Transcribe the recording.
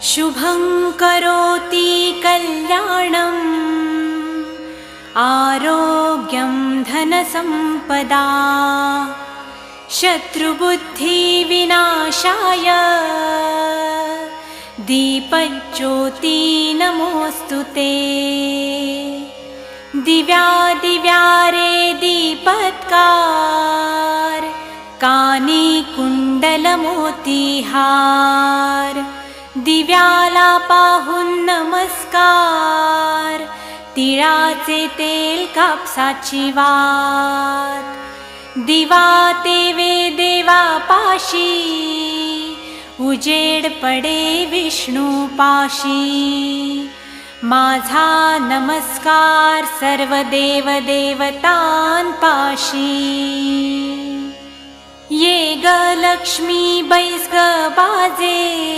शुभं करोति कल्याणम् आरोग्यं धनसम्पदा शत्रुबुद्धिविनाशाय दीपज्योति नमोऽस्तुते। दिव्यादिव्यारे दीपत्कार कानी कुंडलमोतीहार दिव्याला पाहून नमस्कार तिळाचे तेल कापसाची वात दिवा तेवे देवा पाशी उजेड पडे विष्णू पाशी माझा नमस्कार सर्व देव देवतांपाशी ये ग लक्ष्मी बैस ग बाजे